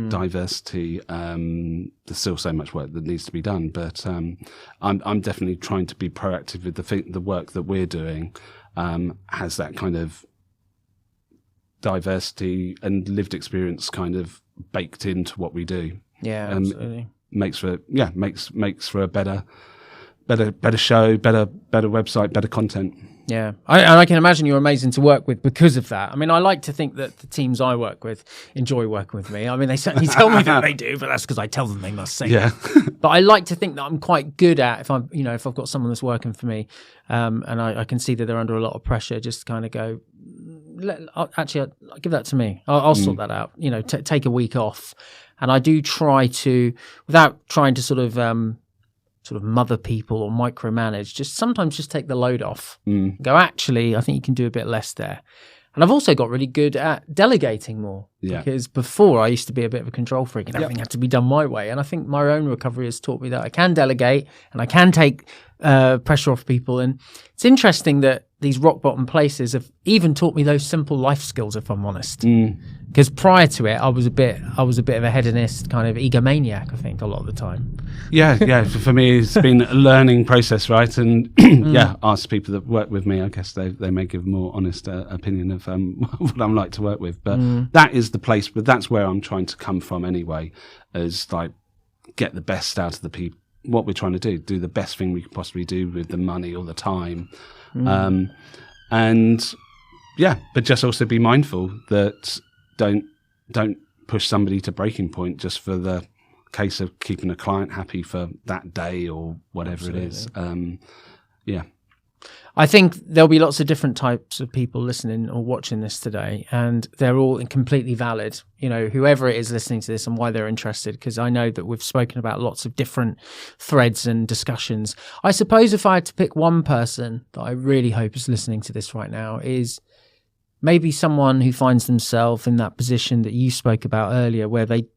diversity. There's still so much work that needs to be done, but I'm definitely trying to be proactive with the work that we're doing. Has that kind of diversity and lived experience kind of baked into what we do. Yeah, absolutely. Makes for a better show, better website, better content. Yeah, I can imagine you're amazing to work with because of that. I mean, I like to think that the teams I work with enjoy working with me. I mean, they certainly tell me that they do, but that's because I tell them they must say. Yeah. But I like to think that I'm quite good at if I've got someone that's working for me, and I can see that they're under a lot of pressure, just to kind of go, I'll give that to me. I'll sort that out. Take a week off, and I do try to, without trying to sort of mother people or micromanage, sometimes just take the load off. Go, actually, I think you can do a bit less there. And I've also got really good at delegating more, because before I used to be a bit of a control freak and everything had to be done my way. And I think my own recovery has taught me that I can delegate and I can take pressure off people. And it's interesting that these rock bottom places have even taught me those simple life skills, if I'm honest. Because prior to it, I was a bit of a hedonist, kind of egomaniac, I think, a lot of the time. Yeah. For me, it's been a learning process, right? And ask people that work with me. I guess they may give a more honest opinion of what I'm like to work with. But that is the place. But that's where I'm trying to come from anyway. Is like get the best out of the people. What we're trying to do the best thing we can possibly do with the money or the time. But just also be mindful that don't push somebody to breaking point just for the case of keeping a client happy for that day or whatever it is. I think there'll be lots of different types of people listening or watching this today, and they're all completely valid, whoever it is listening to this and why they're interested, because I know that we've spoken about lots of different threads and discussions. I suppose if I had to pick one person that I really hope is listening to this right now, is maybe someone who finds themselves in that position that you spoke about earlier, where they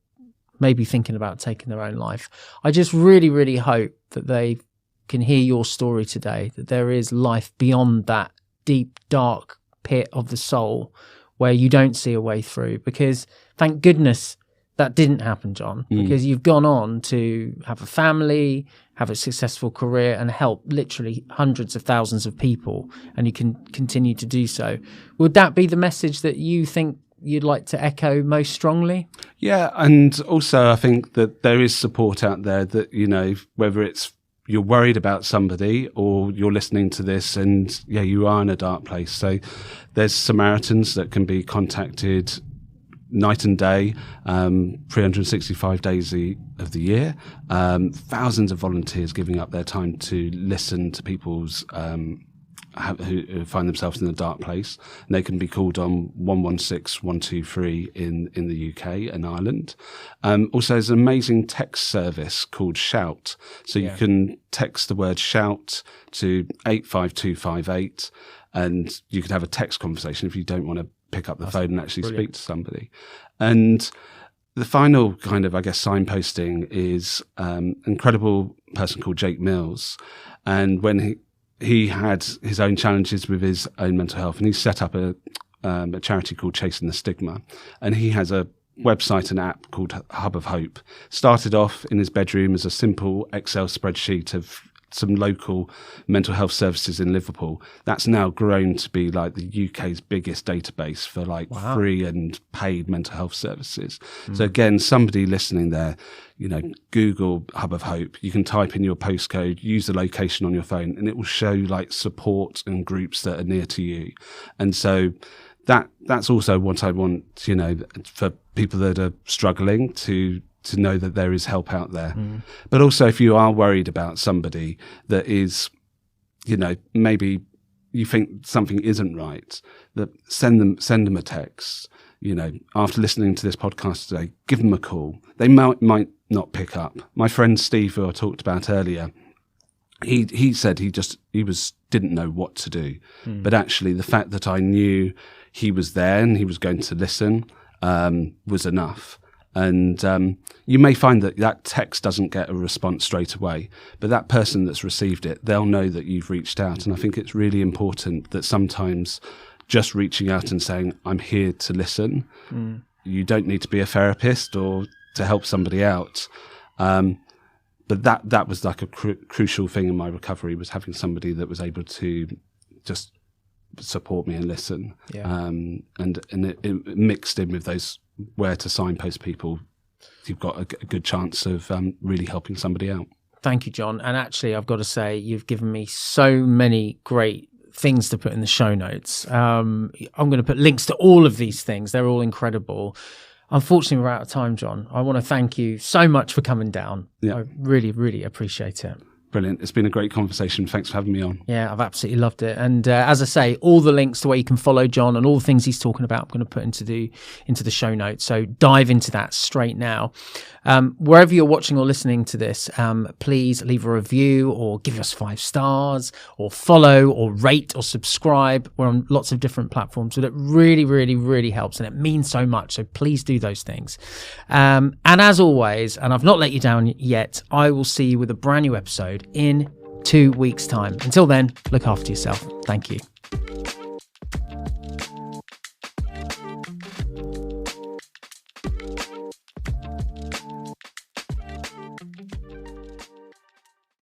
may be thinking about taking their own life. I just really, really hope that they can hear your story today, that there is life beyond that deep, dark pit of the soul where you don't see a way through. Because thank goodness that didn't happen, Jon, because you've gone on to have a family, have a successful career, and help literally hundreds of thousands of people, and you can continue to do so. Would that be the message that you think you'd like to echo most strongly? Yeah, and also I think that there is support out there that, whether it's you're worried about somebody or you're listening to this and you are in a dark place. So there's Samaritans that can be contacted night and day, 365 days of the year. Thousands of volunteers giving up their time to listen to people's who find themselves in a dark place. And they can be called on 116 123 in the UK and Ireland. Also, there's an amazing text service called Shout. So you can text the word Shout to 85258, and you can have a text conversation if you don't want to pick up the phone and actually speak to somebody. And the final kind of, signposting is an incredible person called Jake Mills. And when he had his own challenges with his own mental health, and he set up a charity called Chasing the Stigma. And he has a website and app called Hub of Hope. Started off in his bedroom as a simple Excel spreadsheet of some local mental health services in Liverpool. That's now grown to be like the UK's biggest database for like free and paid mental health services. So again, somebody listening there, you know, Google Hub of Hope. You can type in your postcode, use the location on your phone, and it will show like support and groups that are near to you. And so that's also what I want, you know, for people that are struggling to know that there is help out there. But also, if you are worried about somebody that is, you know, maybe you think something isn't right, that send them a text. You know, after listening to this podcast today, give them a call. They might not pick up. My friend Steve, who I talked about earlier, he said he didn't know what to do. But actually, the fact that I knew he was there and he was going to listen was enough. And you may find that text doesn't get a response straight away, but that person that's received it, they'll know that you've reached out. And I think it's really important that sometimes just reaching out and saying, I'm here to listen. You don't need to be a therapist or to help somebody out. But that was like a crucial thing in my recovery, was having somebody that was able to just support me and listen. And it mixed in with those where to signpost people. You've got a good chance of really helping somebody out. Thank you, Jon. And actually, I've got to say, you've given me so many great things to put in the show notes. I'm going to put links to all of these things. They're all incredible. Unfortunately, we're out of time, Jon. I want to thank you so much for coming down. I really, really appreciate it. Brilliant. It's been a great conversation. Thanks for having me on. Yeah, I've absolutely loved it. And as I say, all the links to where you can follow Jon and all the things he's talking about, I'm going to put into the show notes. So dive into that straight now. Wherever you're watching or listening to this, please leave a review or give us 5 stars or follow or rate or subscribe. We're on lots of different platforms. So that really, really, really helps. And it means so much. So please do those things. And as always, and I've not let you down yet, I will see you with a brand new episode in 2 weeks' time. Until then, look after yourself. Thank you.